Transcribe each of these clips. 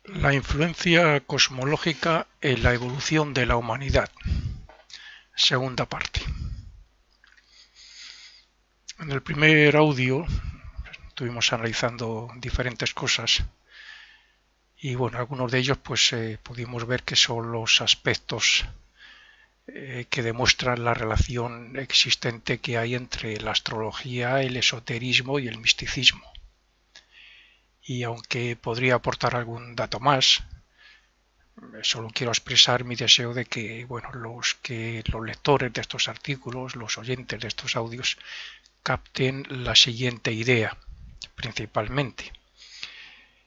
La influencia cosmológica en la evolución de la humanidad. Segunda parte. En el primer audio estuvimos analizando diferentes cosas y bueno, algunos de ellos pues pudimos ver que son los aspectos que demuestran la relación existente que hay entre la astrología, el esoterismo y el misticismo. Y aunque podría aportar algún dato más, solo quiero expresar mi deseo de que, bueno, los lectores de estos artículos, los oyentes de estos audios, capten la siguiente idea, principalmente.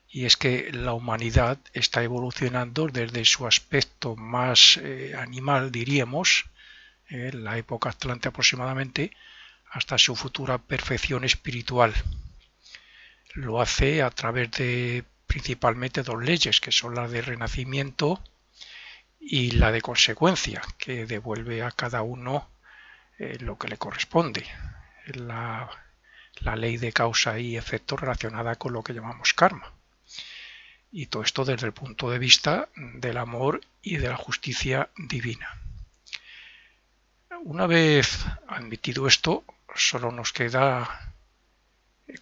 Y es que la humanidad está evolucionando desde su aspecto más animal, diríamos, en la época atlante aproximadamente, hasta su futura perfección espiritual. Lo hace a través de principalmente dos leyes, que son la de renacimiento y la de consecuencia, que devuelve a cada uno lo que le corresponde. La ley de causa y efecto relacionada con lo que llamamos karma. Y todo esto desde el punto de vista del amor y de la justicia divina. Una vez admitido esto, solo nos queda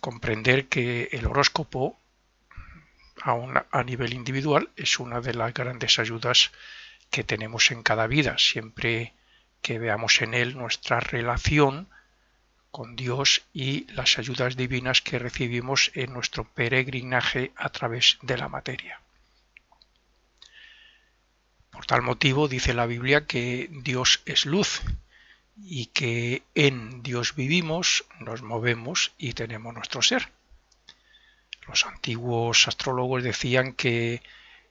comprender que el horóscopo a nivel individual es una de las grandes ayudas que tenemos en cada vida, siempre que veamos en él nuestra relación con Dios y las ayudas divinas que recibimos en nuestro peregrinaje a través de la materia. Por tal motivo dice la Biblia que Dios es luz y que en Dios vivimos, nos movemos y tenemos nuestro ser. Los antiguos astrólogos decían que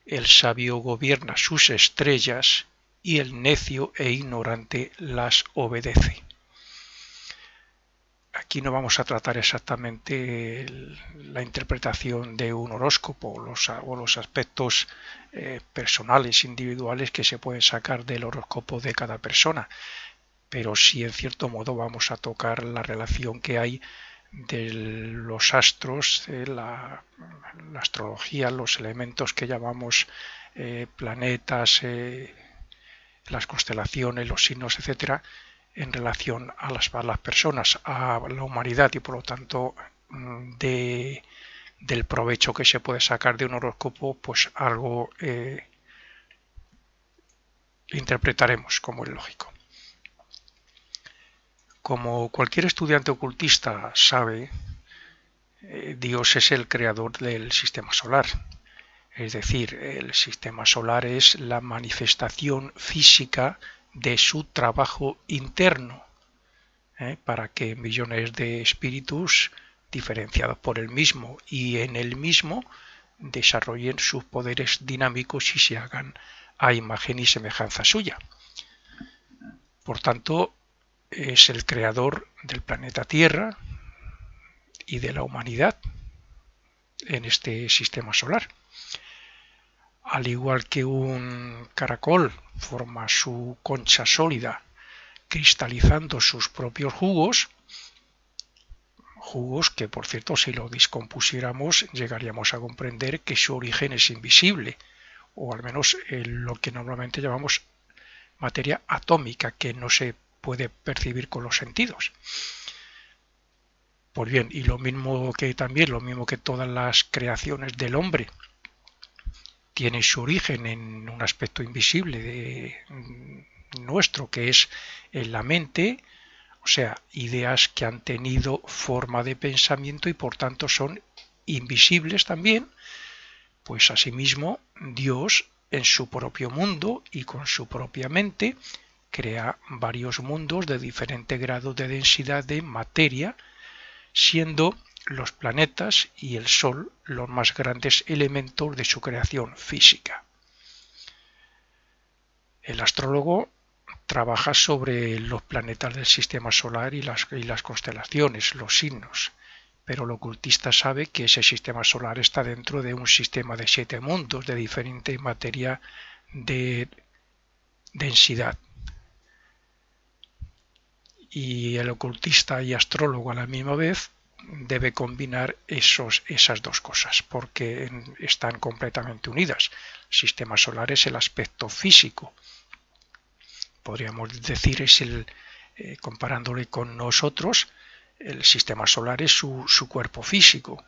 el sabio gobierna sus estrellas y el necio e ignorante las obedece. Aquí no vamos a tratar exactamente la interpretación de un horóscopo o los aspectos personales, individuales que se pueden sacar del horóscopo de cada persona, pero sí en cierto modo vamos a tocar la relación que hay de los astros, la astrología, los elementos que llamamos planetas, las constelaciones, los signos, etcétera, en relación a las personas, a la humanidad y por lo tanto del provecho que se puede sacar de un horóscopo, pues algo interpretaremos como es lógico. Como cualquier estudiante ocultista sabe, Dios es el creador del sistema solar. Es decir, el sistema solar es la manifestación física de su trabajo interno, para que millones de espíritus diferenciados por el mismo y en el mismo desarrollen sus poderes dinámicos y se hagan a imagen y semejanza suya. Por tanto, es el creador del planeta Tierra y de la humanidad en este sistema solar. Al igual que un caracol forma su concha sólida cristalizando sus propios jugos que por cierto si lo descompusiéramos llegaríamos a comprender que su origen es invisible, o al menos lo que normalmente llamamos materia atómica, que no se puede percibir con los sentidos. Pues bien, y lo mismo que todas las creaciones del hombre tiene su origen en un aspecto invisible nuestro, que es en la mente, o sea, ideas que han tenido forma de pensamiento y por tanto son invisibles también, pues asimismo Dios en su propio mundo y con su propia mente crea varios mundos de diferente grado de densidad de materia, siendo los planetas y el Sol los más grandes elementos de su creación física. El astrólogo trabaja sobre los planetas del sistema solar y las constelaciones, los signos, pero el ocultista sabe que ese sistema solar está dentro de un sistema de 7 mundos de diferente materia de densidad. Y el ocultista y astrólogo a la misma vez debe combinar esas dos cosas, porque están completamente unidas. El sistema solar es el aspecto físico. Podríamos decir, comparándole con nosotros, el sistema solar es su cuerpo físico,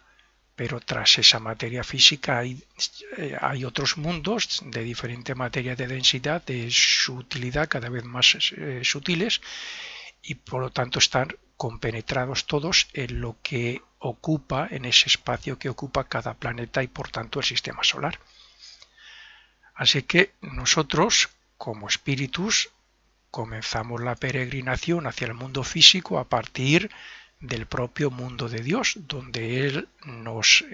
pero tras esa materia física hay otros mundos de diferente materia de densidad, de sutilidad cada vez más sutiles, y por lo tanto están compenetrados todos en lo que ocupa, en ese espacio que ocupa cada planeta y por tanto el sistema solar. Así que nosotros, como espíritus, comenzamos la peregrinación hacia el mundo físico a partir del propio mundo de Dios, donde Él nos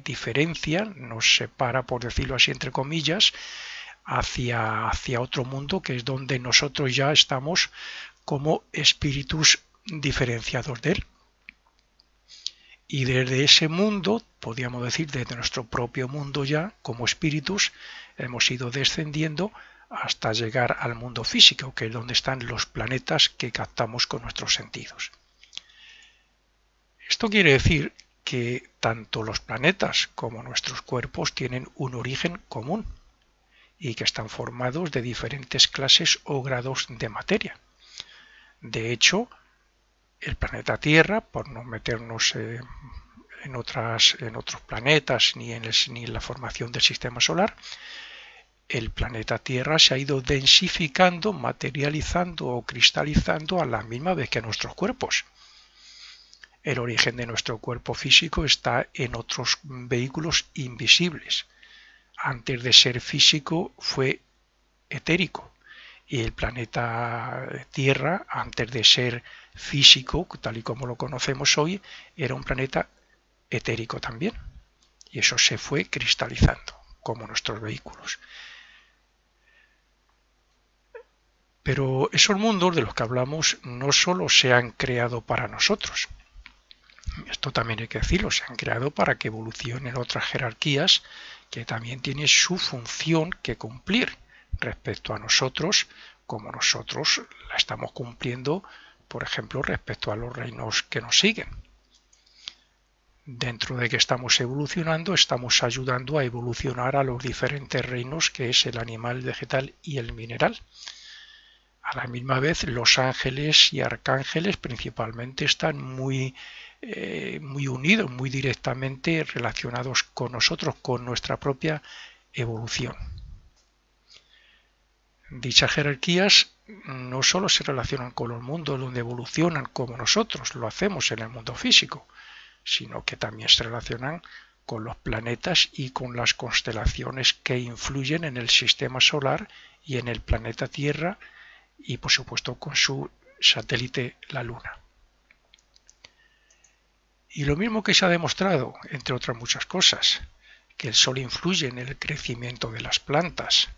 diferencia, nos separa, por decirlo así, entre comillas, hacia otro mundo, que es donde nosotros ya estamos como espíritus diferenciados de Él. Y desde ese mundo, podríamos decir, desde nuestro propio mundo ya, como espíritus, hemos ido descendiendo hasta llegar al mundo físico, que es donde están los planetas que captamos con nuestros sentidos. Esto quiere decir que tanto los planetas como nuestros cuerpos tienen un origen común y que están formados de diferentes clases o grados de materia. De hecho, el planeta Tierra, por no meternos en otros planetas ni en la formación del sistema solar, el planeta Tierra se ha ido densificando, materializando o cristalizando a la misma vez que nuestros cuerpos. El origen de nuestro cuerpo físico está en otros vehículos invisibles. Antes de ser físico fue etérico. Y el planeta Tierra, antes de ser físico, tal y como lo conocemos hoy, era un planeta etérico también. Y eso se fue cristalizando, como nuestros vehículos. Pero esos mundos de los que hablamos no solo se han creado para nosotros. Esto también hay que decirlo, se han creado para que evolucionen otras jerarquías que también tienen su función que cumplir respecto a nosotros, como nosotros la estamos cumpliendo, por ejemplo, respecto a los reinos que nos siguen. Dentro de que estamos evolucionando, estamos ayudando a evolucionar a los diferentes reinos que es el animal, el vegetal y el mineral. A la misma vez, los ángeles y arcángeles principalmente están muy unidos, muy directamente relacionados con nosotros, con nuestra propia evolución. Dichas jerarquías no solo se relacionan con los mundos donde evolucionan como nosotros lo hacemos en el mundo físico, sino que también se relacionan con los planetas y con las constelaciones que influyen en el sistema solar y en el planeta Tierra y por supuesto con su satélite la Luna. Y lo mismo que se ha demostrado, entre otras muchas cosas, que el Sol influye en el crecimiento de las plantas,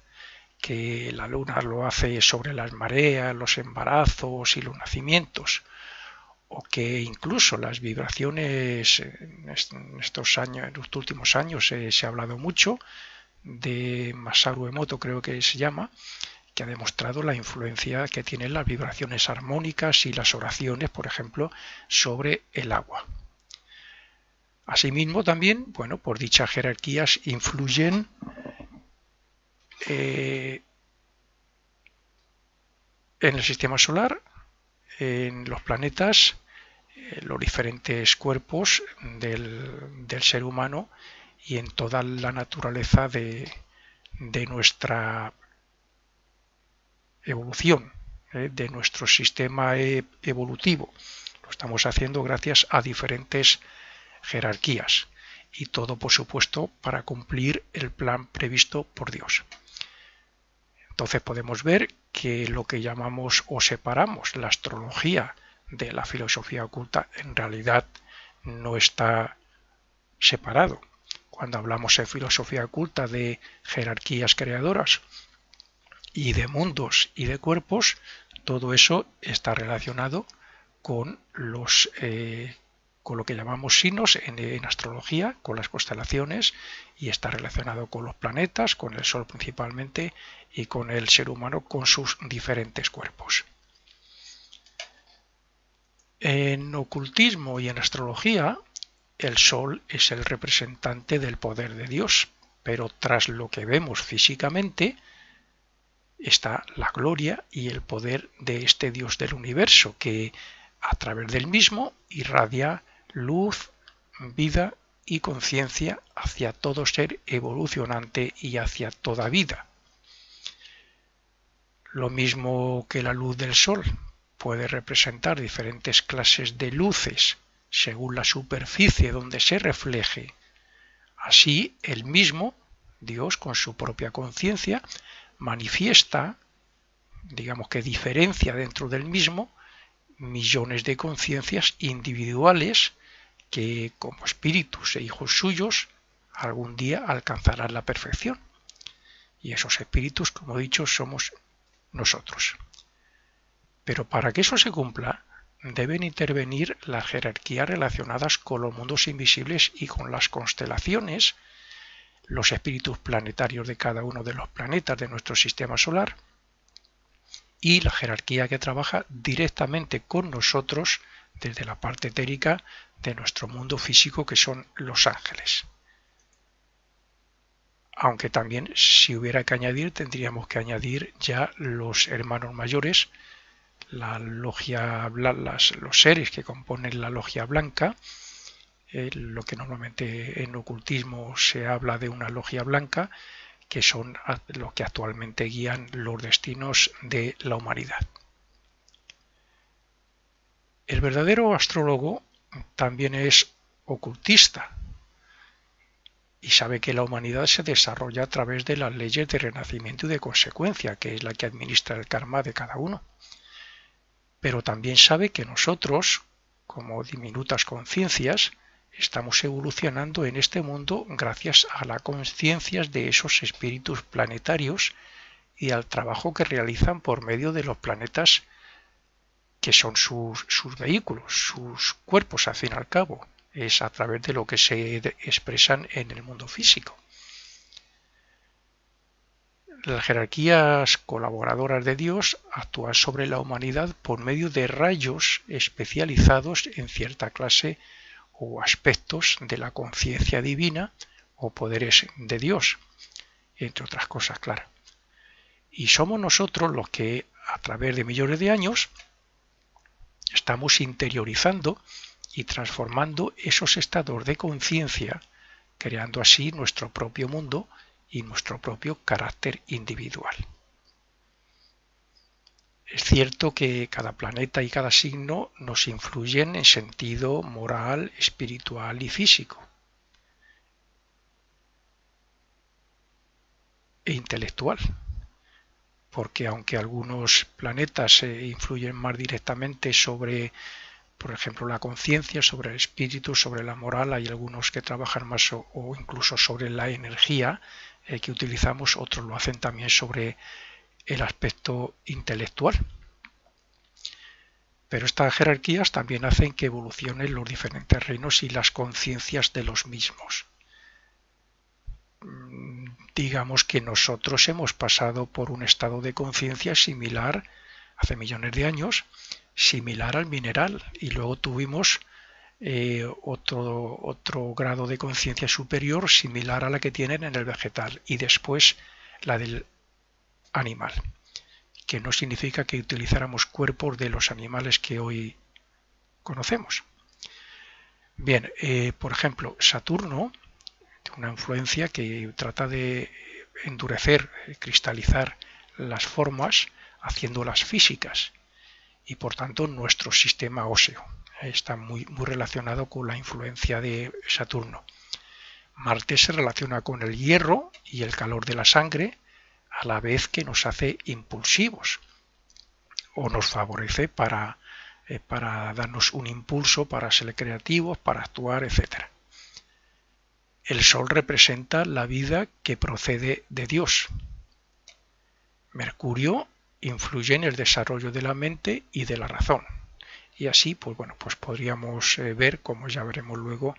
que la Luna lo hace sobre las mareas, los embarazos y los nacimientos, o que incluso las vibraciones en estos últimos años se ha hablado mucho de Masaru Emoto, creo que se llama, que ha demostrado la influencia que tienen las vibraciones armónicas y las oraciones, por ejemplo, sobre el agua. Asimismo, también, bueno, por dichas jerarquías influyen en el sistema solar, en los planetas, los diferentes cuerpos del ser humano y en toda la naturaleza de nuestra evolución, de nuestro sistema evolutivo. Lo estamos haciendo gracias a diferentes jerarquías y todo, por supuesto, para cumplir el plan previsto por Dios. Entonces podemos ver que lo que llamamos o separamos la astrología de la filosofía oculta en realidad no está separado. Cuando hablamos en filosofía oculta de jerarquías creadoras y de mundos y de cuerpos, todo eso está relacionado con con lo que llamamos signos en astrología, con las constelaciones, y está relacionado con los planetas, con el Sol principalmente, y con el ser humano con sus diferentes cuerpos. En ocultismo y en astrología, el Sol es el representante del poder de Dios, pero tras lo que vemos físicamente está la gloria y el poder de este Dios del universo, que a través del mismo irradia luz, vida y conciencia hacia todo ser evolucionante y hacia toda vida. Lo mismo que la luz del sol puede representar diferentes clases de luces según la superficie donde se refleje, así el mismo Dios con su propia conciencia manifiesta, digamos que diferencia dentro del mismo, millones de conciencias individuales que como espíritus e hijos suyos algún día alcanzarán la perfección. Y esos espíritus, como he dicho, somos nosotros. Pero para que eso se cumpla, deben intervenir las jerarquías relacionadas con los mundos invisibles y con las constelaciones, los espíritus planetarios de cada uno de los planetas de nuestro sistema solar y la jerarquía que trabaja directamente con nosotros desde la parte etérica de nuestro mundo físico, que son los ángeles. Aunque también, si hubiera que añadir, tendríamos que añadir ya los hermanos mayores, la logia, los seres que componen la logia blanca, lo que normalmente en ocultismo se habla de una logia blanca, que son los que actualmente guían los destinos de la humanidad. El verdadero astrólogo también es ocultista y sabe que la humanidad se desarrolla a través de las leyes de renacimiento y de consecuencia, que es la que administra el karma de cada uno. Pero también sabe que nosotros, como diminutas conciencias, estamos evolucionando en este mundo gracias a las conciencias de esos espíritus planetarios y al trabajo que realizan por medio de los planetas, que son sus vehículos, sus cuerpos al fin y al cabo. Es a través de lo que se expresan en el mundo físico. Las jerarquías colaboradoras de Dios actúan sobre la humanidad por medio de rayos especializados en cierta clase o aspectos de la conciencia divina o poderes de Dios, entre otras cosas, claro. Y somos nosotros los que, a través de millones de años, estamos interiorizando y transformando esos estados de conciencia, creando así nuestro propio mundo y nuestro propio carácter individual. Es cierto que cada planeta y cada signo nos influyen en sentido moral, espiritual y físico e intelectual, porque aunque algunos planetas influyen más directamente sobre, por ejemplo, la conciencia, sobre el espíritu, sobre la moral, hay algunos que trabajan más o incluso sobre la energía que utilizamos, otros lo hacen también sobre el aspecto intelectual. Pero estas jerarquías también hacen que evolucionen los diferentes reinos y las conciencias de los mismos. Digamos que nosotros hemos pasado por un estado de conciencia similar, hace millones de años, similar al mineral, y luego tuvimos otro grado de conciencia superior similar a la que tienen en el vegetal, y después la del animal, que no significa que utilizáramos cuerpos de los animales que hoy conocemos. Bien, por ejemplo, Saturno, una influencia que trata de endurecer, cristalizar las formas, haciéndolas físicas, y por tanto nuestro sistema óseo está muy relacionado con la influencia de Saturno. Marte se relaciona con el hierro y el calor de la sangre, a la vez que nos hace impulsivos o nos favorece para darnos un impulso, para ser creativos, para actuar, etc. El Sol representa la vida que procede de Dios. Mercurio influye en el desarrollo de la mente y de la razón. Y así, pues podríamos ver, como ya veremos luego,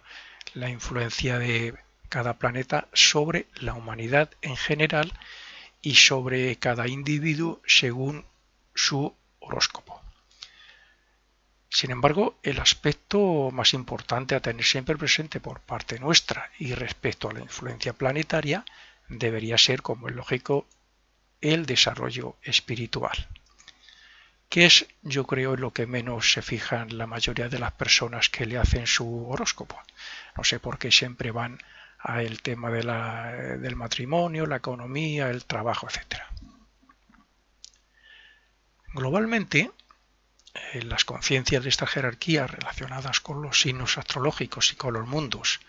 la influencia de cada planeta sobre la humanidad en general y sobre cada individuo según su horóscopo. Sin embargo, el aspecto más importante a tener siempre presente por parte nuestra y respecto a la influencia planetaria debería ser, como es lógico, el desarrollo espiritual, que es, yo creo, en lo que menos se fijan la mayoría de las personas que le hacen su horóscopo. No sé por qué siempre van al tema del matrimonio, la economía, el trabajo, etc. Globalmente, las conciencias de esta jerarquía relacionadas con los signos astrológicos y con los mundos,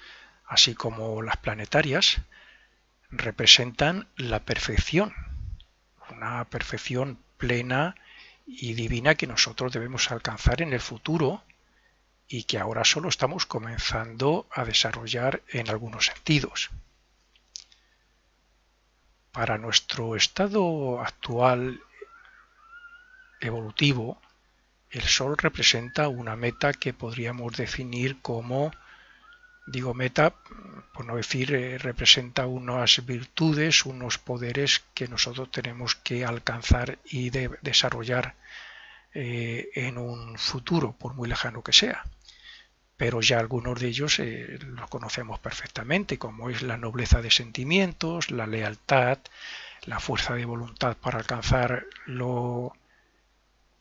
así como las planetarias, representan la perfección, una perfección plena y divina que nosotros debemos alcanzar en el futuro y que ahora solo estamos comenzando a desarrollar en algunos sentidos. Para nuestro estado actual evolutivo, el Sol representa una meta que podríamos definir como, digo meta, por no decir, representa unas virtudes, unos poderes que nosotros tenemos que alcanzar y desarrollar en un futuro, por muy lejano que sea. Pero ya algunos de ellos los conocemos perfectamente, como es la nobleza de sentimientos, la lealtad, la fuerza de voluntad para alcanzar lo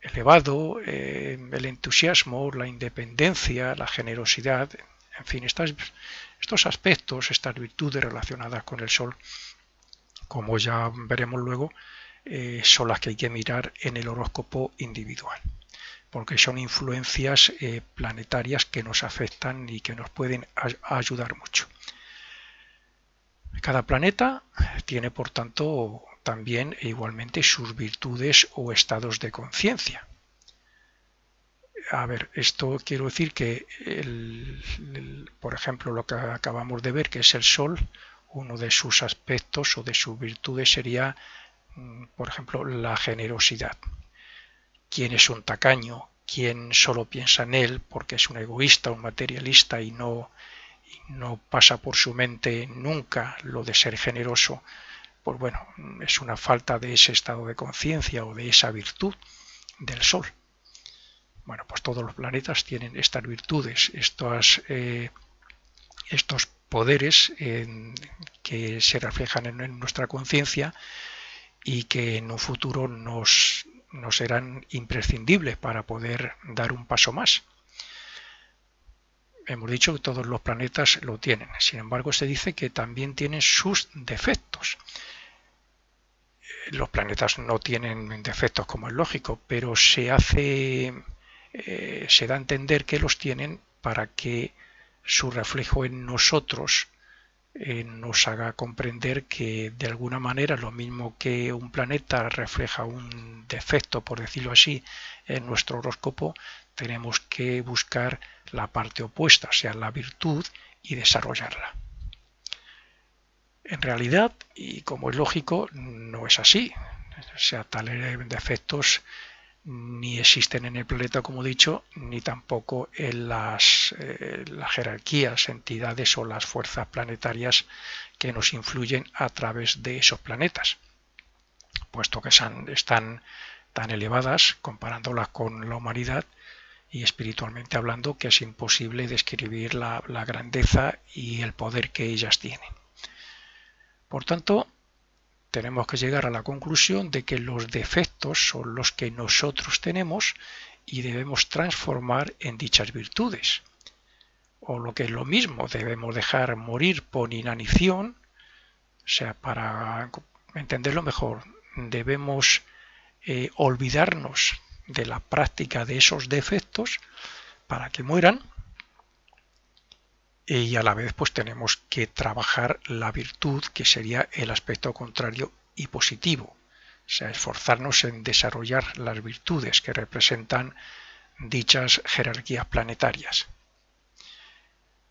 elevado, el entusiasmo, la independencia, la generosidad, en fin, estos aspectos, estas virtudes relacionadas con el Sol, como ya veremos luego, son las que hay que mirar en el horóscopo individual, porque son influencias planetarias que nos afectan y que nos pueden ayudar mucho. Cada planeta tiene, por tanto, también e igualmente sus virtudes o estados de conciencia. A ver, esto quiero decir que, por ejemplo, lo que acabamos de ver, que es el Sol, uno de sus aspectos o de sus virtudes sería, por ejemplo, la generosidad. ¿Quién es un tacaño? ¿Quién solo piensa en él porque es un egoísta, un materialista y no pasa por su mente nunca lo de ser generoso? Pues bueno, es una falta de ese estado de conciencia o de esa virtud del Sol. Bueno, pues todos los planetas tienen estas virtudes, estos poderes que se reflejan en nuestra conciencia y que en un futuro nos serán imprescindibles para poder dar un paso más. Hemos dicho que todos los planetas lo tienen, sin embargo se dice que también tienen sus defectos. Los planetas no tienen defectos, como es lógico, pero se da a entender que los tienen para que su reflejo en nosotros nos haga comprender que de alguna manera lo mismo que un planeta refleja un defecto, por decirlo así, en nuestro horóscopo, tenemos que buscar la parte opuesta, o sea, la virtud, y desarrollarla. En realidad, y como es lógico, no es así. O sea, tales defectos ni existen en el planeta, como he dicho, ni tampoco en las jerarquías, entidades o las fuerzas planetarias que nos influyen a través de esos planetas, puesto que están tan elevadas, comparándolas con la humanidad y espiritualmente hablando, que es imposible describir la grandeza y el poder que ellas tienen. Por tanto, tenemos que llegar a la conclusión de que los defectos son los que nosotros tenemos y debemos transformar en dichas virtudes. O lo que es lo mismo, debemos dejar morir por inanición, o sea, para entenderlo mejor, debemos olvidarnos de la práctica de esos defectos para que mueran, y a la vez pues tenemos que trabajar la virtud, que sería el aspecto contrario y positivo, o sea, esforzarnos en desarrollar las virtudes que representan dichas jerarquías planetarias.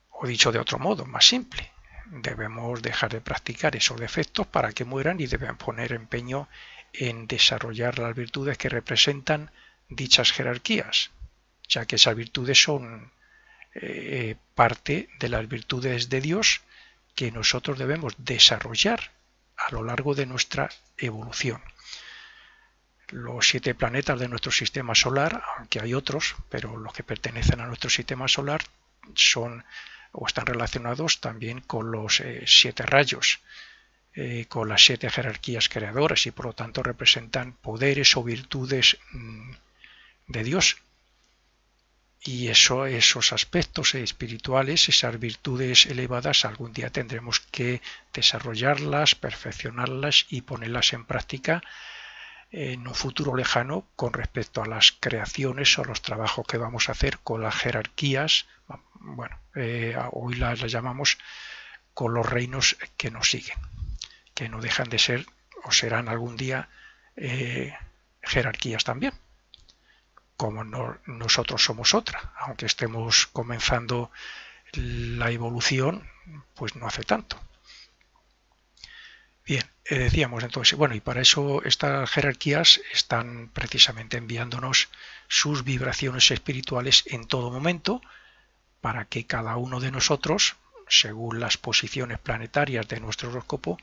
O dicho de otro modo, más simple, debemos dejar de practicar esos defectos para que mueran y debemos poner empeño en desarrollar las virtudes que representan dichas jerarquías, ya que esas virtudes son parte de las virtudes de Dios que nosotros debemos desarrollar a lo largo de nuestra evolución. Los 7 planetas de nuestro sistema solar, aunque hay otros, pero los que pertenecen a nuestro sistema solar son o están relacionados también con los 7 rayos, con las 7 jerarquías creadoras, y por lo tanto representan poderes o virtudes de Dios. Y esos aspectos espirituales, esas virtudes elevadas, algún día tendremos que desarrollarlas, perfeccionarlas y ponerlas en práctica en un futuro lejano con respecto a las creaciones o los trabajos que vamos a hacer con las jerarquías. Bueno, hoy las llamamos con los reinos que nos siguen, que no dejan de ser o serán algún día jerarquías también, como nosotros somos otra, aunque estemos comenzando la evolución, pues no hace tanto. Bien, decíamos entonces, bueno, y para eso estas jerarquías están precisamente enviándonos sus vibraciones espirituales en todo momento, para que cada uno de nosotros, según las posiciones planetarias de nuestro horóscopo,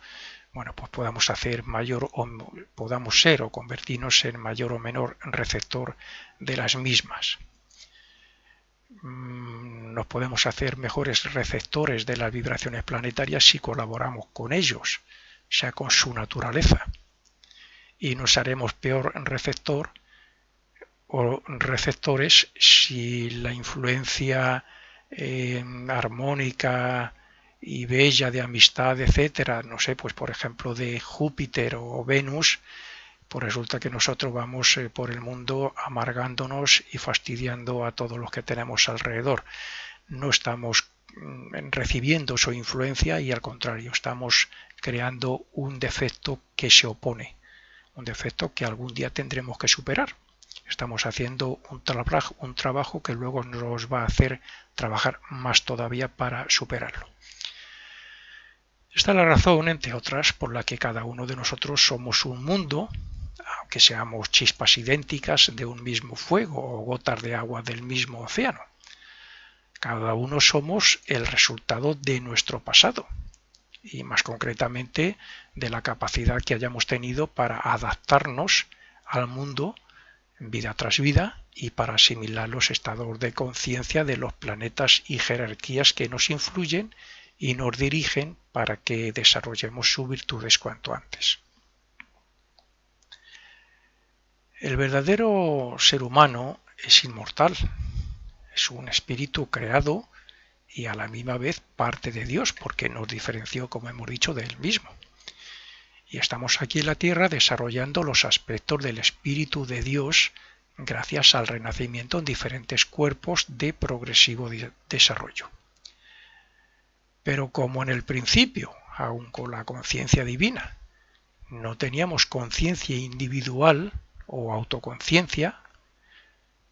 bueno, pues podamos hacer mayor o podamos ser o convertirnos en mayor o menor receptor de las mismas. Nos podemos hacer mejores receptores de las vibraciones planetarias si colaboramos con ellos, o sea, con su naturaleza, y nos haremos peor receptor o receptores si la influencia armónica y bella de amistad, etcétera, no sé, pues por ejemplo de Júpiter o Venus, pues resulta que nosotros vamos por el mundo amargándonos y fastidiando a todos los que tenemos alrededor. No estamos recibiendo su influencia y al contrario, estamos creando un defecto que se opone, un defecto que algún día tendremos que superar. Estamos haciendo un trabajo que luego nos va a hacer trabajar más todavía para superarlo. Esta es la razón, entre otras, por la que cada uno de nosotros somos un mundo, aunque seamos chispas idénticas de un mismo fuego o gotas de agua del mismo océano. Cada uno somos el resultado de nuestro pasado, y más concretamente de la capacidad que hayamos tenido para adaptarnos al mundo vida tras vida y para asimilar los estados de conciencia de los planetas y jerarquías que nos influyen y nos dirigen para que desarrollemos sus virtudes cuanto antes. El verdadero ser humano es inmortal, es un espíritu creado y a la misma vez parte de Dios, porque nos diferenció, como hemos dicho, de Él mismo. Y estamos aquí en la Tierra desarrollando los aspectos del Espíritu de Dios gracias al renacimiento en diferentes cuerpos de progresivo desarrollo. Pero como en el principio, aun con la conciencia divina, no teníamos conciencia individual o autoconciencia,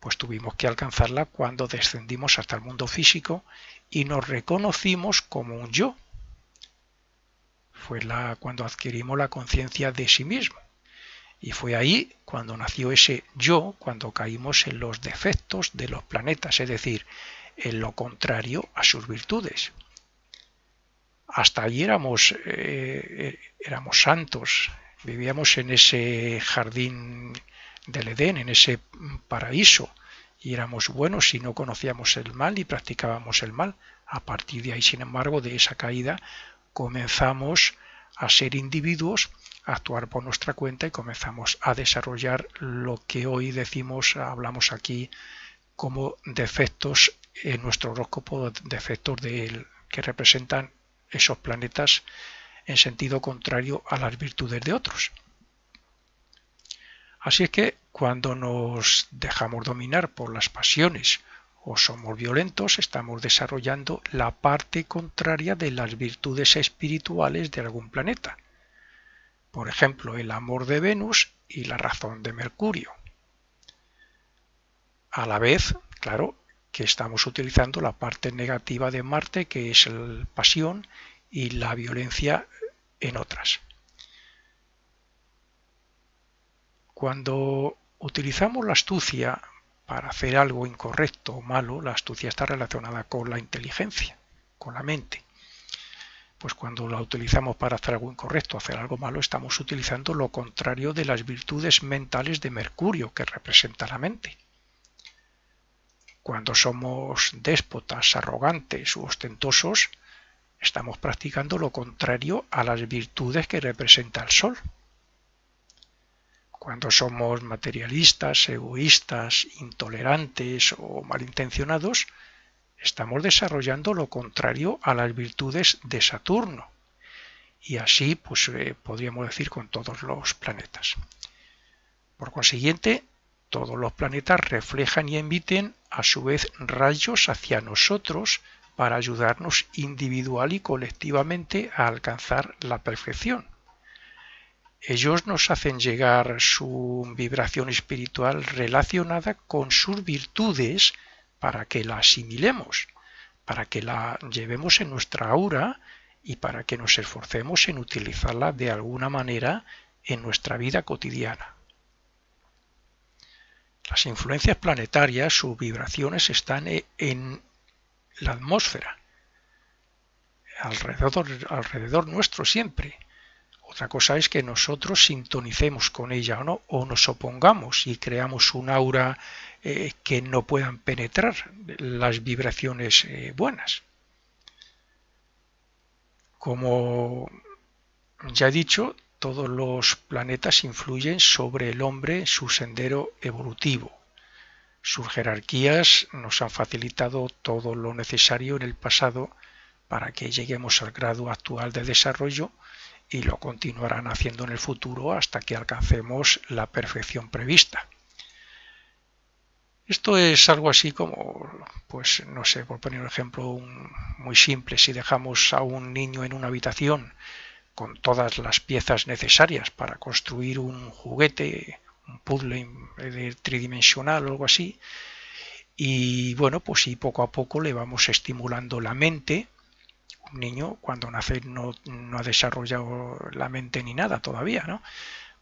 pues tuvimos que alcanzarla cuando descendimos hasta el mundo físico y nos reconocimos como un yo. Fue cuando adquirimos la conciencia de sí mismo. Y fue ahí cuando nació ese yo, cuando caímos en los defectos de los planetas, es decir, en lo contrario a sus virtudes. Hasta allí éramos santos, vivíamos en ese jardín del Edén, en ese paraíso, y éramos buenos y no conocíamos el mal y practicábamos el mal. A partir de ahí, sin embargo, de esa caída, comenzamos a ser individuos, a actuar por nuestra cuenta y comenzamos a desarrollar lo que hoy hablamos aquí como defectos en nuestro horóscopo, defectos que representan esos planetas en sentido contrario a las virtudes de otros. Así es que cuando nos dejamos dominar por las pasiones o somos violentos, estamos desarrollando la parte contraria de las virtudes espirituales de algún planeta. Por ejemplo, el amor de Venus y la razón de Mercurio. A la vez, claro, que estamos utilizando la parte negativa de Marte, que es la pasión y la violencia en otras. Cuando utilizamos la astucia para hacer algo incorrecto o malo, la astucia está relacionada con la inteligencia, con la mente. pues cuando la utilizamos para hacer algo incorrecto, hacer algo malo, estamos utilizando lo contrario de las virtudes mentales de Mercurio, que representa la mente. Cuando somos déspotas, arrogantes u ostentosos, estamos practicando lo contrario a las virtudes que representa el Sol. Cuando somos materialistas, egoístas, intolerantes o malintencionados, estamos desarrollando lo contrario a las virtudes de Saturno. Y así, pues podríamos decir con todos los planetas. Por consiguiente, todos los planetas reflejan y emiten a su vez rayos hacia nosotros para ayudarnos individual y colectivamente a alcanzar la perfección. Ellos nos hacen llegar su vibración espiritual relacionada con sus virtudes para que la asimilemos, para que la llevemos en nuestra aura y para que nos esforcemos en utilizarla de alguna manera en nuestra vida cotidiana. Las influencias planetarias, sus vibraciones en la atmósfera, alrededor nuestro siempre. Otra cosa es que nosotros sintonicemos con ella o no, o nos opongamos y creamos un aura que no puedan penetrar las vibraciones buenas. Como ya he dicho, todos los planetas influyen sobre el hombre en su sendero evolutivo. Sus jerarquías nos han facilitado todo lo necesario en el pasado para que lleguemos al grado actual de desarrollo y lo continuarán haciendo en el futuro hasta que alcancemos la perfección prevista. Esto es algo así como, pues no sé, por poner un ejemplo muy simple, si dejamos a un niño en una habitación con todas las piezas necesarias para construir un juguete, un puzzle tridimensional o algo así, y bueno, pues si poco a poco le vamos estimulando la mente. Un niño cuando nace no ha desarrollado la mente ni nada todavía, ¿no?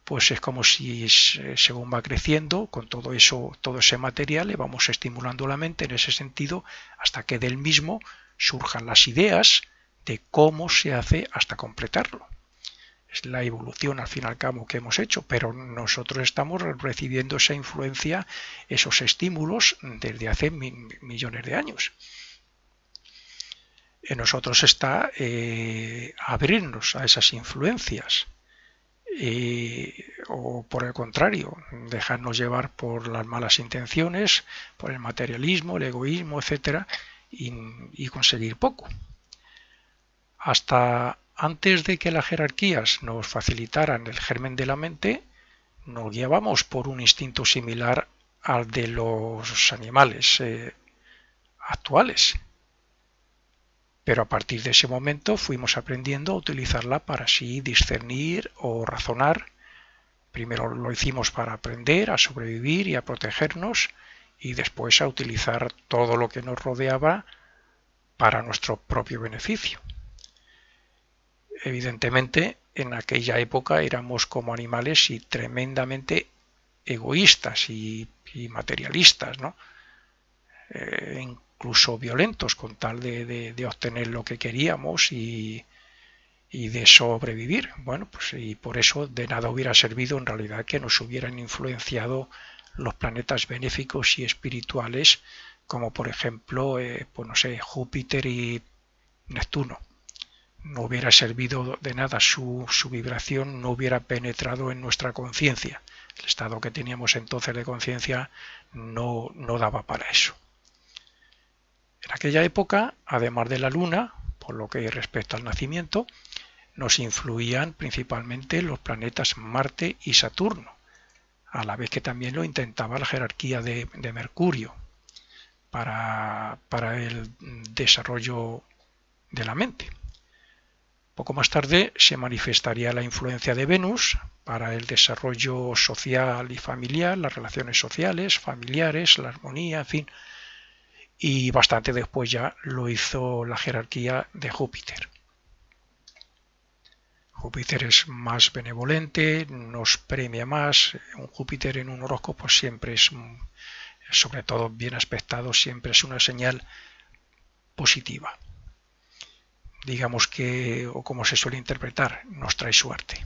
Pues es como si según va creciendo, con todo ese material, le vamos estimulando la mente en ese sentido hasta que del mismo surjan las ideas de cómo se hace hasta completarlo. Es la evolución al fin y al cabo que hemos hecho, pero nosotros estamos recibiendo esa influencia, esos estímulos desde hace millones de años. En nosotros está abrirnos a esas influencias o por el contrario, dejarnos llevar por las malas intenciones, por el materialismo, el egoísmo, etcétera, y conseguir poco. Hasta antes de que las jerarquías nos facilitaran el germen de la mente, nos guiábamos por un instinto similar al de los animales actuales. Pero a partir de ese momento fuimos aprendiendo a utilizarla para así discernir o razonar. Primero lo hicimos para aprender, a sobrevivir y a protegernos, y después a utilizar todo lo que nos rodeaba para nuestro propio beneficio. Evidentemente, en aquella época éramos como animales y tremendamente egoístas y materialistas, ¿no? Incluso violentos con tal de obtener lo que queríamos y de sobrevivir. Bueno, pues y por eso de nada hubiera servido en realidad que nos hubieran influenciado los planetas benéficos y espirituales, como por ejemplo, pues no sé, Júpiter y Neptuno. No hubiera servido de nada, su vibración no hubiera penetrado en nuestra conciencia. El estado que teníamos entonces de conciencia no daba para eso. En aquella época, además de la Luna, por lo que respecta al nacimiento, nos influían principalmente los planetas Marte y Saturno, a la vez que también lo intentaba la jerarquía de Mercurio para el desarrollo de la mente. Poco más tarde se manifestaría la influencia de Venus para el desarrollo social y familiar, las relaciones sociales, familiares, la armonía, en fin. Y bastante después ya lo hizo la jerarquía de Júpiter. Júpiter es más benevolente, nos premia más. Un Júpiter en un horóscopo siempre es, sobre todo bien aspectado, siempre es una señal positiva. digamos que, o como se suele interpretar, nos trae suerte.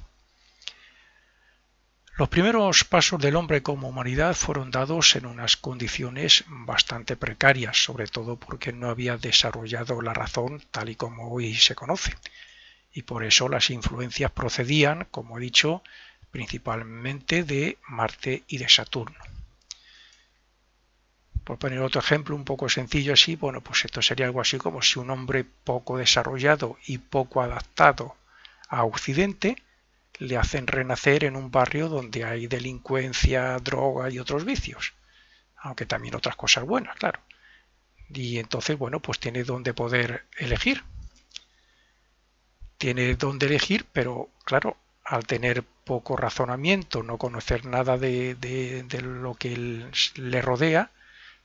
Los primeros pasos del hombre como humanidad fueron dados en unas condiciones bastante precarias, sobre todo porque no había desarrollado la razón tal y como hoy se conoce. Y por eso las influencias procedían, como he dicho, principalmente de Marte y de Saturno. Por poner otro ejemplo un poco sencillo así, bueno, pues esto sería algo así como si un hombre poco desarrollado y poco adaptado a Occidente le hacen renacer en un barrio donde hay delincuencia, droga y otros vicios, aunque también otras cosas buenas, claro. Y entonces, bueno, pues tiene donde poder elegir. Tiene donde elegir, pero claro, al tener poco razonamiento, no conocer nada de lo que le rodea,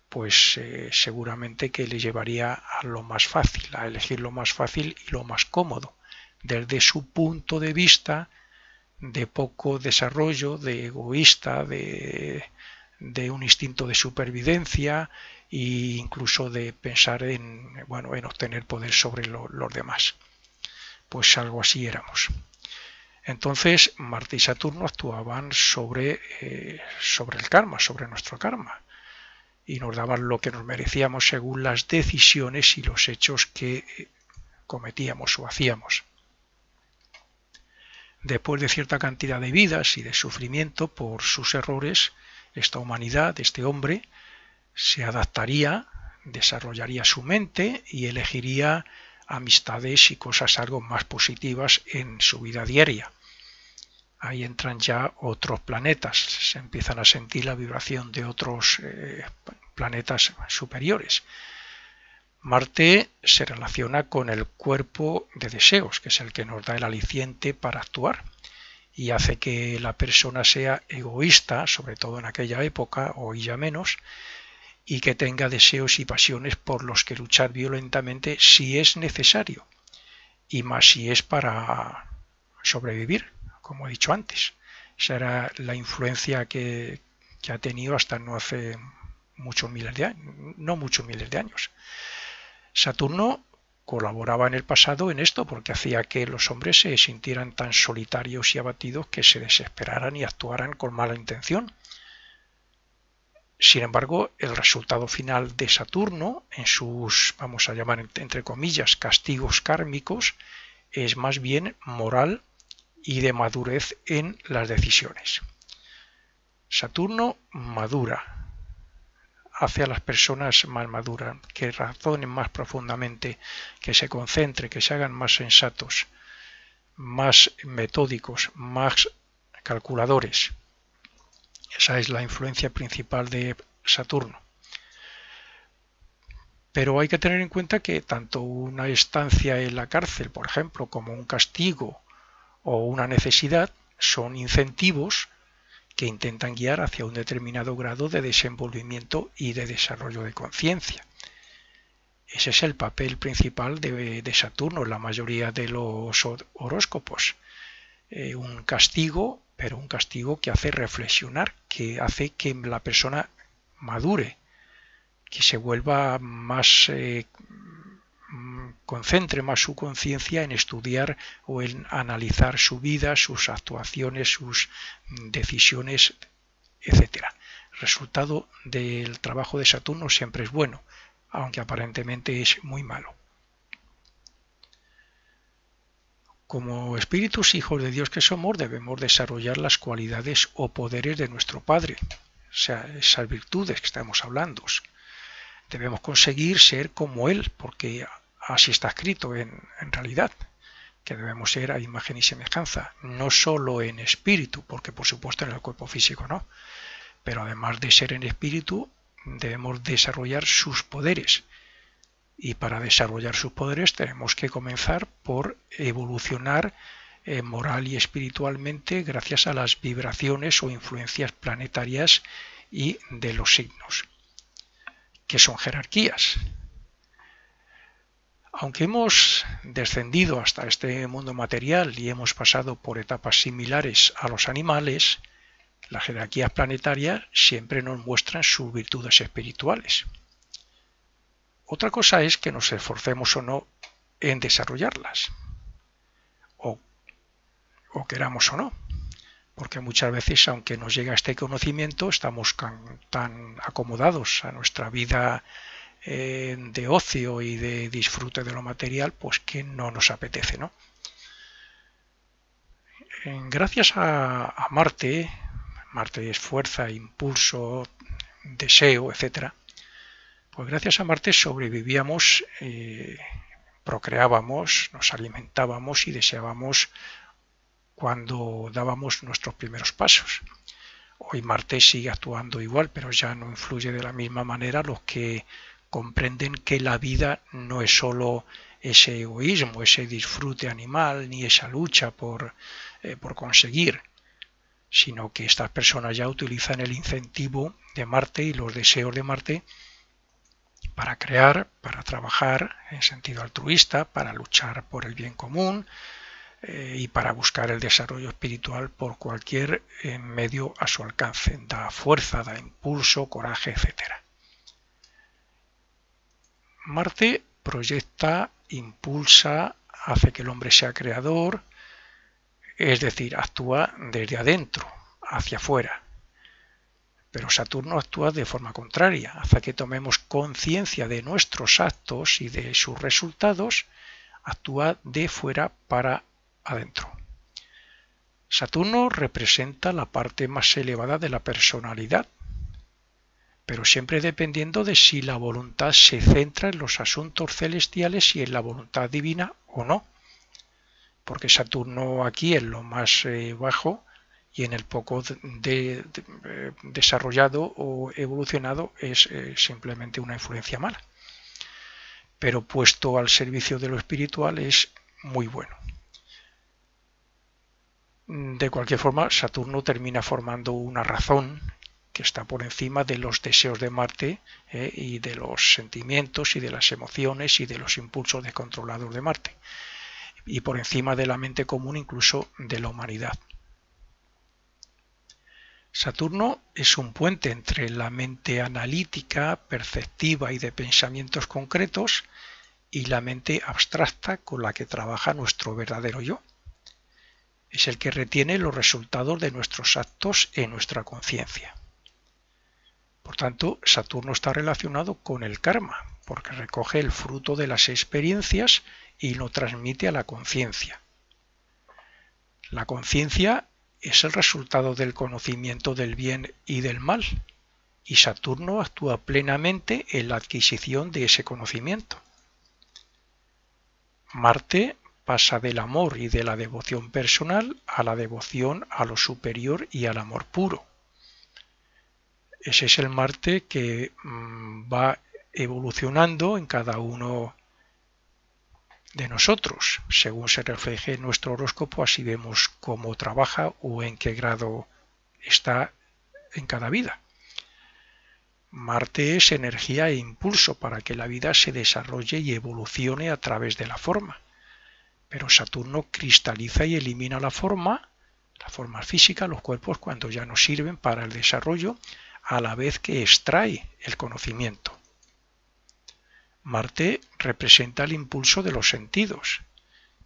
pues seguramente que le llevaría a lo más fácil, a elegir lo más fácil y lo más cómodo, desde su punto de vista de poco desarrollo, de egoísta, de un instinto de supervivencia e incluso de pensar en obtener poder sobre los demás. Pues algo así éramos. Entonces Marte y Saturno actuaban sobre el karma, sobre nuestro karma, y nos daban lo que nos merecíamos según las decisiones y los hechos que cometíamos o hacíamos. Después de cierta cantidad de vidas y de sufrimiento por sus errores, esta humanidad, este hombre, se adaptaría, desarrollaría su mente y elegiría amistades y cosas algo más positivas en su vida diaria. Ahí entran ya otros planetas, se empiezan a sentir la vibración de otros planetas superiores. Marte se relaciona con el cuerpo de deseos, que es el que nos da el aliciente para actuar y hace que la persona sea egoísta, sobre todo en aquella época, hoy ya menos, y que tenga deseos y pasiones por los que luchar violentamente si es necesario, y más si es para sobrevivir, como he dicho antes. Esa era la influencia que ha tenido hasta no hace muchos miles de años, no muchos miles de años. Saturno colaboraba en el pasado en esto porque hacía que los hombres se sintieran tan solitarios y abatidos que se desesperaran y actuaran con mala intención. Sin embargo, el resultado final de Saturno, en sus, vamos a llamar entre comillas, castigos kármicos, es más bien moral y de madurez en las decisiones. Saturno madura, hace a las personas más maduras, que razonen más profundamente, que se concentren, que se hagan más sensatos, más metódicos, más calculadores. Esa es la influencia principal de Saturno. Pero hay que tener en cuenta que tanto una estancia en la cárcel, por ejemplo, como un castigo o una necesidad, son incentivos que intentan guiar hacia un determinado grado de desenvolvimiento y de desarrollo de conciencia. Ese es el papel principal de Saturno en la mayoría de los horóscopos. Un castigo, pero un castigo que hace reflexionar, que hace que la persona madure, que se vuelva más, concentre más su conciencia en estudiar o en analizar su vida, sus actuaciones, sus decisiones, etc. El resultado del trabajo de Saturno siempre es bueno, aunque aparentemente es muy malo. Como espíritus hijos de Dios que somos, debemos desarrollar las cualidades o poderes de nuestro Padre, o sea, esas virtudes que estamos hablando. Debemos conseguir ser como Él, porque así está escrito en realidad, que debemos ser a imagen y semejanza, no solo en espíritu, porque por supuesto en el cuerpo físico no, pero además de ser en espíritu, debemos desarrollar sus poderes. Y para desarrollar sus poderes tenemos que comenzar por evolucionar moral y espiritualmente gracias a las vibraciones o influencias planetarias y de los signos, que son jerarquías. Aunque hemos descendido hasta este mundo material y hemos pasado por etapas similares a los animales, las jerarquías planetarias siempre nos muestran sus virtudes espirituales. Otra cosa es que nos esforcemos o no en desarrollarlas, o queramos o no, porque muchas veces, aunque nos llega este conocimiento, estamos tan acomodados a nuestra vida de ocio y de disfrute de lo material, pues que no nos apetece, ¿no? Gracias a Marte, Marte es fuerza, impulso, deseo, etcétera. Pues gracias a Marte sobrevivíamos, procreábamos, nos alimentábamos y deseábamos cuando dábamos nuestros primeros pasos. Hoy Marte sigue actuando igual, pero ya no influye de la misma manera los que comprenden que la vida no es solo ese egoísmo, ese disfrute animal, ni esa lucha por conseguir, sino que estas personas ya utilizan el incentivo de Marte y los deseos de Marte para crear, para trabajar en sentido altruista, para luchar por el bien común y para buscar el desarrollo espiritual por cualquier medio a su alcance. Da fuerza, da impulso, coraje, etc. Marte proyecta, impulsa, hace que el hombre sea creador, es decir, actúa desde adentro hacia afuera. Pero Saturno actúa de forma contraria, hace que tomemos conciencia de nuestros actos y de sus resultados, actúa de fuera para adentro. Saturno representa la parte más elevada de la personalidad, pero siempre dependiendo de si la voluntad se centra en los asuntos celestiales y en la voluntad divina o no, porque Saturno aquí en lo más bajo y en el poco desarrollado o evolucionado es simplemente una influencia mala, pero puesto al servicio de lo espiritual es muy bueno. De cualquier forma, Saturno termina formando una razón que está por encima de los deseos de Marte y de los sentimientos y de las emociones y de los impulsos descontrolados de Marte, y por encima de la mente común, incluso de la humanidad. Saturno es un puente entre la mente analítica, perceptiva y de pensamientos concretos y la mente abstracta con la que trabaja nuestro verdadero yo. Es el que retiene los resultados de nuestros actos en nuestra conciencia. Por tanto, Saturno está relacionado con el karma, porque recoge el fruto de las experiencias y lo transmite a la conciencia. La conciencia es el resultado del conocimiento del bien y del mal, y Saturno actúa plenamente en la adquisición de ese conocimiento. Marte pasa del amor y de la devoción personal a la devoción a lo superior y al amor puro. Ese es el Marte que va evolucionando en cada uno de nosotros. Según se refleje en nuestro horóscopo, así vemos cómo trabaja o en qué grado está en cada vida. Marte es energía e impulso para que la vida se desarrolle y evolucione a través de la forma. Pero Saturno cristaliza y elimina la forma física, los cuerpos, cuando ya no sirven para el desarrollo, a la vez que extrae el conocimiento. Marte representa el impulso de los sentidos,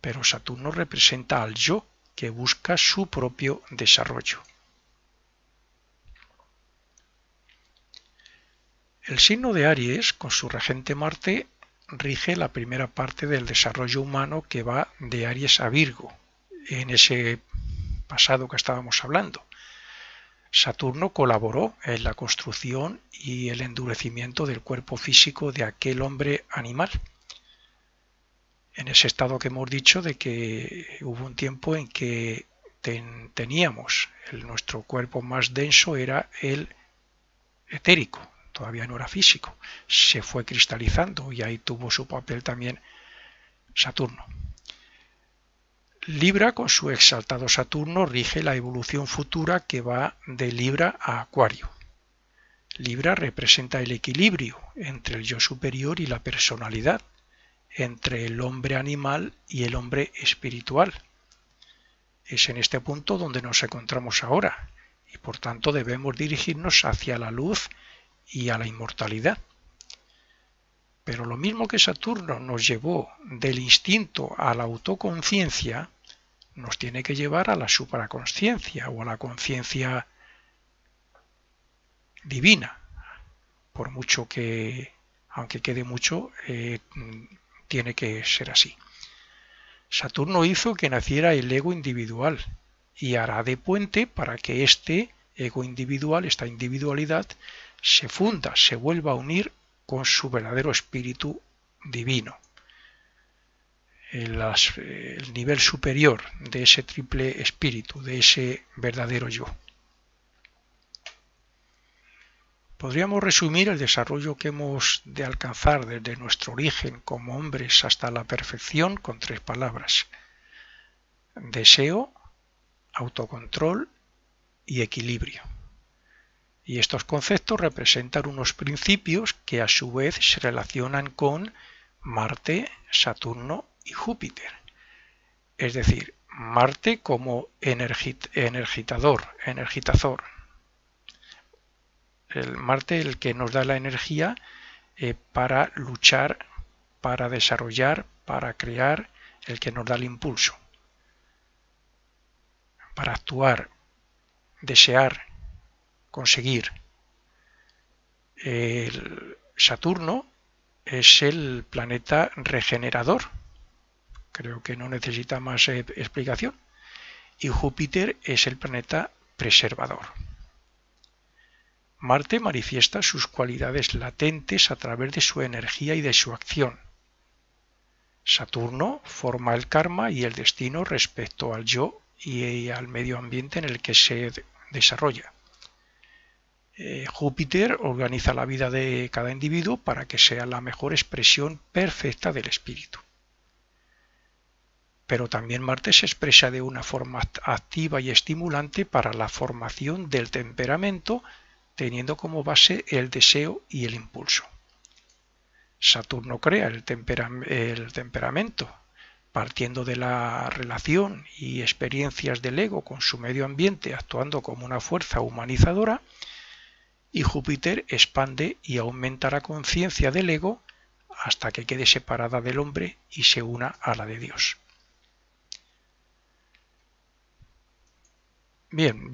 pero Saturno representa al yo, que busca su propio desarrollo. El signo de Aries, con su regente Marte, rige la primera parte del desarrollo humano que va de Aries a Virgo, en ese pasado que estábamos hablando. Saturno colaboró en la construcción y el endurecimiento del cuerpo físico de aquel hombre animal. En ese estado que hemos dicho de que hubo un tiempo en que teníamos nuestro cuerpo más denso era el etérico, todavía no era físico, se fue cristalizando y ahí tuvo su papel también Saturno. Libra, con su exaltado Saturno, rige la evolución futura que va de Libra a Acuario. Libra representa el equilibrio entre el yo superior y la personalidad, entre el hombre animal y el hombre espiritual. Es en este punto donde nos encontramos ahora y por tanto debemos dirigirnos hacia la luz y a la inmortalidad. Pero lo mismo que Saturno nos llevó del instinto a la autoconciencia, nos tiene que llevar a la supraconsciencia o a la conciencia divina. Por mucho que, aunque quede mucho, tiene que ser así. Saturno hizo que naciera el ego individual y hará de puente para que este ego individual, esta individualidad, se funda, se vuelva a unir con su verdadero espíritu divino. El nivel superior de ese triple espíritu, de ese verdadero yo. Podríamos resumir el desarrollo que hemos de alcanzar desde nuestro origen como hombres hasta la perfección con 3 palabras: deseo, autocontrol y equilibrio. Y estos conceptos representan unos principios que a su vez se relacionan con Marte, Saturno y Júpiter. Es decir, Marte como energizador. El Marte, el que nos da la energía para luchar, para desarrollar, para crear, el que nos da el impulso, para actuar, desear, conseguir. El Saturno es el planeta regenerador, creo que no necesita más explicación, y Júpiter es el planeta preservador. Marte manifiesta sus cualidades latentes a través de su energía y de su acción. Saturno forma el karma y el destino respecto al yo y al medio ambiente en el que se desarrolla. Júpiter organiza la vida de cada individuo para que sea la mejor expresión perfecta del espíritu. Pero también Marte se expresa de una forma activa y estimulante para la formación del temperamento, teniendo como base el deseo y el impulso. Saturno crea el temperamento, partiendo de la relación y experiencias del ego con su medio ambiente, actuando como una fuerza humanizadora, y Júpiter expande y aumenta la conciencia del ego hasta que quede separada del hombre y se una a la de Dios. Bien,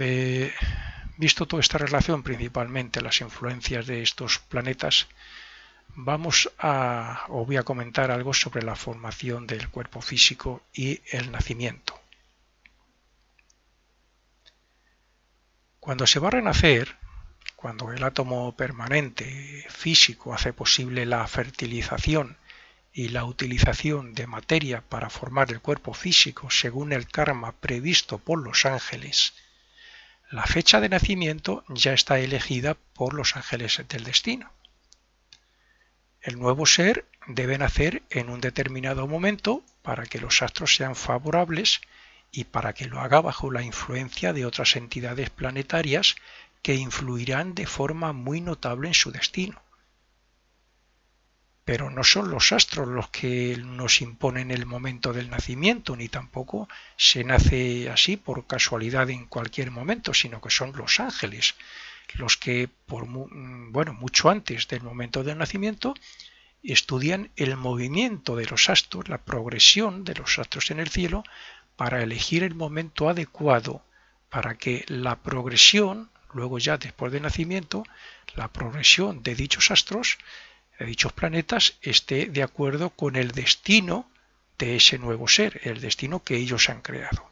visto toda esta relación, principalmente las influencias de estos planetas, voy a comentar algo sobre la formación del cuerpo físico y el nacimiento. Cuando se va a renacer, cuando el átomo permanente físico hace posible la fertilización y la utilización de materia para formar el cuerpo físico según el karma previsto por los ángeles, la fecha de nacimiento ya está elegida por los ángeles del destino. El nuevo ser debe nacer en un determinado momento para que los astros sean favorables y para que lo haga bajo la influencia de otras entidades planetarias que influirán de forma muy notable en su destino. Pero no son los astros los que nos imponen el momento del nacimiento, ni tampoco se nace así por casualidad en cualquier momento, sino que son los ángeles los que, mucho antes del momento del nacimiento, estudian el movimiento de los astros, la progresión de los astros en el cielo, para elegir el momento adecuado para que la progresión, luego ya después del nacimiento, la progresión de dichos astros, de dichos planetas, esté de acuerdo con el destino de ese nuevo ser, el destino que ellos han creado.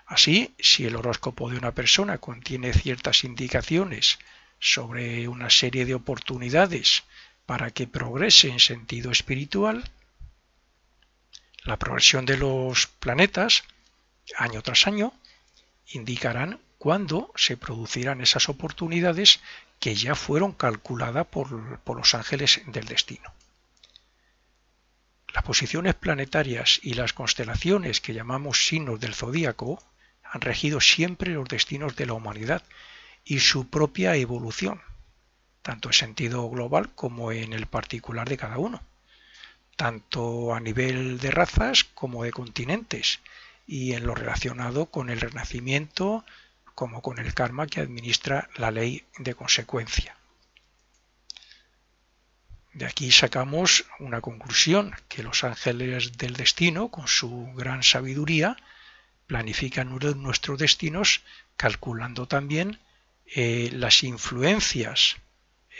Así, si el horóscopo de una persona contiene ciertas indicaciones sobre una serie de oportunidades para que progrese en sentido espiritual, la progresión de los planetas, año tras año, indicarán cuándo se producirán esas oportunidades que ya fueron calculadas por los ángeles del destino. Las posiciones planetarias y las constelaciones que llamamos signos del zodíaco han regido siempre los destinos de la humanidad y su propia evolución, tanto en sentido global como en el particular de cada uno, tanto a nivel de razas como de continentes, y en lo relacionado con el renacimiento como con el karma que administra la ley de consecuencia. De aquí sacamos una conclusión, que los ángeles del destino, con su gran sabiduría, planifican nuestros destinos calculando también las influencias,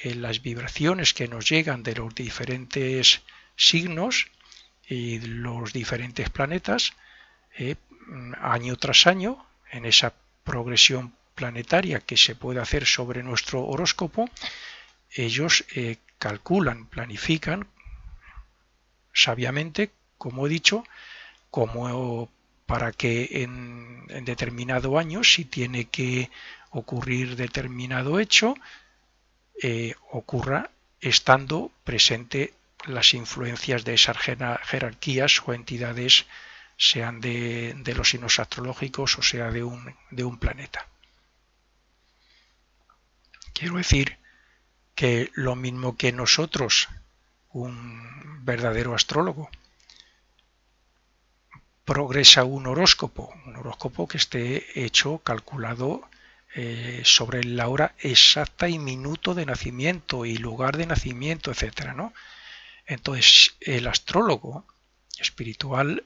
las vibraciones que nos llegan de los diferentes signos y los diferentes planetas año tras año en esa progresión planetaria que se puede hacer sobre nuestro horóscopo. Ellos calculan, planifican sabiamente, como he dicho, como para que en determinado año, si tiene que ocurrir determinado hecho, ocurra estando presente las influencias de esas jerarquías o entidades, sean de los signos astrológicos o sea de un planeta. Quiero decir que lo mismo que nosotros, un verdadero astrólogo, progresa un horóscopo que esté hecho, calculado sobre la hora exacta y minuto de nacimiento y lugar de nacimiento, etcétera, ¿no? Entonces, el astrólogo espiritual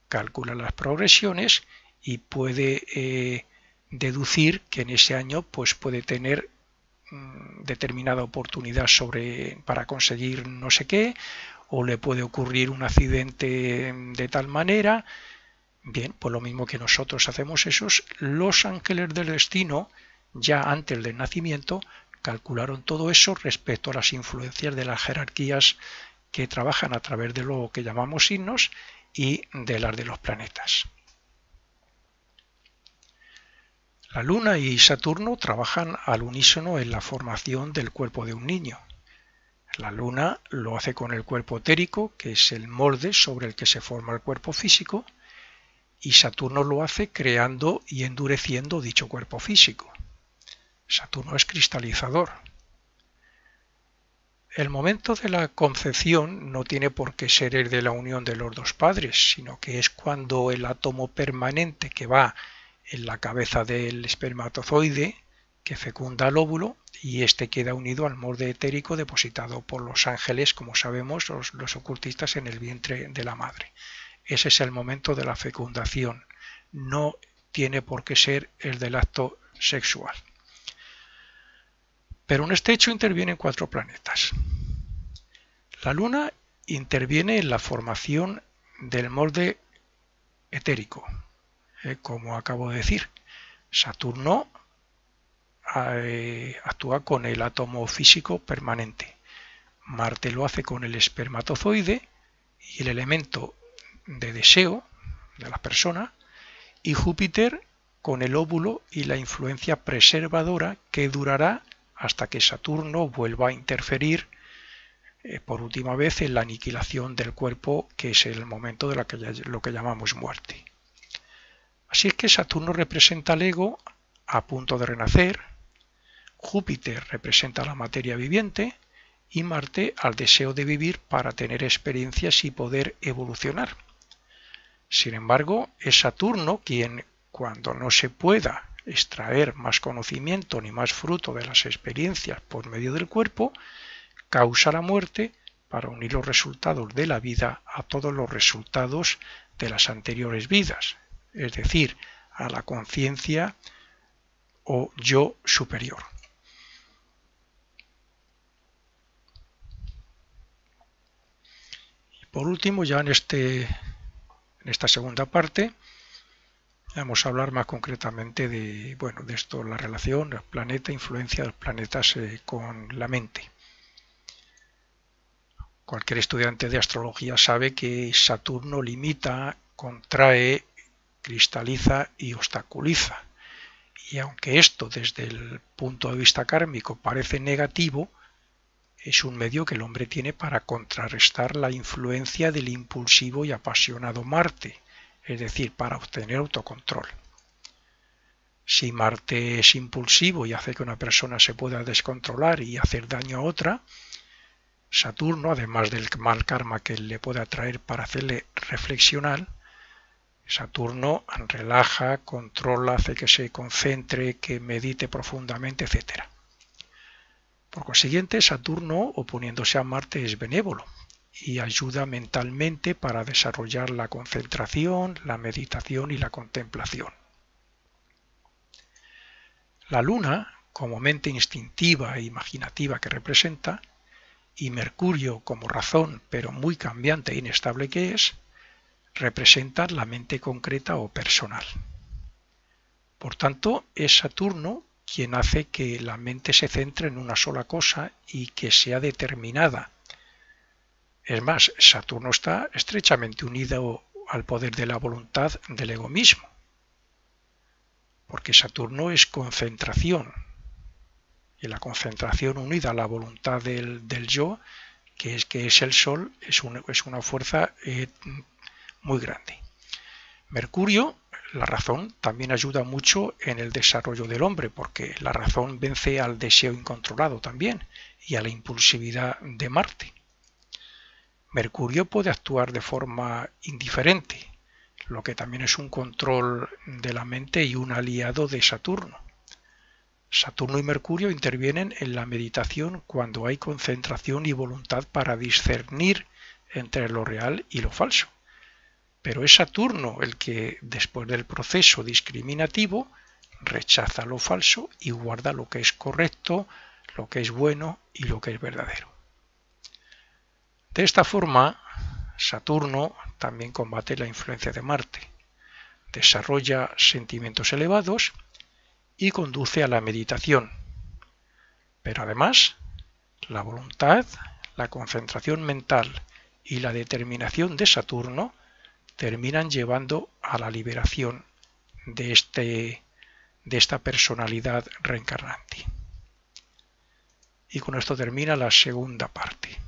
calcula las progresiones y puede deducir que en ese año pues puede tener determinada oportunidad para conseguir no sé qué, o le puede ocurrir un accidente de tal manera. Bien, pues lo mismo que nosotros hacemos esos, los ángeles del destino, ya antes del nacimiento, calcularon todo eso respecto a las influencias de las jerarquías que trabajan a través de lo que llamamos signos y de las de los planetas. La Luna y Saturno trabajan al unísono en la formación del cuerpo de un niño. La Luna lo hace con el cuerpo etérico, que es el molde sobre el que se forma el cuerpo físico, y Saturno lo hace creando y endureciendo dicho cuerpo físico. Saturno es cristalizador. El momento de la concepción no tiene por qué ser el de la unión de los dos padres, sino que es cuando el átomo permanente que va en la cabeza del espermatozoide, que fecunda el óvulo, y este queda unido al molde etérico depositado por los ángeles, como sabemos, los ocultistas, en el vientre de la madre. Ese es el momento de la fecundación. No tiene por qué ser el del acto sexual. Pero en este hecho intervienen 4 planetas. La Luna interviene en la formación del molde etérico, como acabo de decir. Saturno actúa con el átomo físico permanente. Marte lo hace con el espermatozoide y el elemento de deseo de la persona, y Júpiter con el óvulo y la influencia preservadora que durará hasta que Saturno vuelva a interferir por última vez en la aniquilación del cuerpo, que es el momento de lo que llamamos muerte. Así es que Saturno representa al ego a punto de renacer, Júpiter representa la materia viviente y Marte al deseo de vivir para tener experiencias y poder evolucionar. Sin embargo, es Saturno quien, cuando no se pueda extraer más conocimiento ni más fruto de las experiencias por medio del cuerpo, causa la muerte para unir los resultados de la vida a todos los resultados de las anteriores vidas, es decir, a la conciencia o yo superior. Y por último, ya en esta segunda parte, vamos a hablar más concretamente de esto, la relación, el planeta, influencia de los planetas con la mente. Cualquier estudiante de astrología sabe que Saturno limita, contrae, cristaliza y obstaculiza. Y aunque esto desde el punto de vista kármico parece negativo, es un medio que el hombre tiene para contrarrestar la influencia del impulsivo y apasionado Marte, es decir, para obtener autocontrol. Si Marte es impulsivo y hace que una persona se pueda descontrolar y hacer daño a otra, Saturno, además del mal karma que le puede atraer para hacerle reflexionar, Saturno relaja, controla, hace que se concentre, que medite profundamente, etc. Por consiguiente, Saturno, oponiéndose a Marte, es benévolo y ayuda mentalmente para desarrollar la concentración, la meditación y la contemplación. La Luna, como mente instintiva e imaginativa que representa, y Mercurio como razón, pero muy cambiante e inestable que es, representan la mente concreta o personal. Por tanto, es Saturno quien hace que la mente se centre en una sola cosa y que sea determinada. Es más, Saturno está estrechamente unido al poder de la voluntad del ego mismo, porque Saturno es concentración, y la concentración unida a la voluntad del yo, que es el Sol, es una fuerza muy grande. Mercurio, la razón, también ayuda mucho en el desarrollo del hombre, porque la razón vence al deseo incontrolado también y a la impulsividad de Marte. Mercurio puede actuar de forma indiferente, lo que también es un control de la mente y un aliado de Saturno. Saturno y Mercurio intervienen en la meditación cuando hay concentración y voluntad para discernir entre lo real y lo falso. Pero es Saturno el que, después del proceso discriminativo, rechaza lo falso y guarda lo que es correcto, lo que es bueno y lo que es verdadero. De esta forma, Saturno también combate la influencia de Marte, desarrolla sentimientos elevados y conduce a la meditación. Pero además, la voluntad, la concentración mental y la determinación de Saturno terminan llevando a la liberación de esta personalidad reencarnante. Y con esto termina la segunda parte.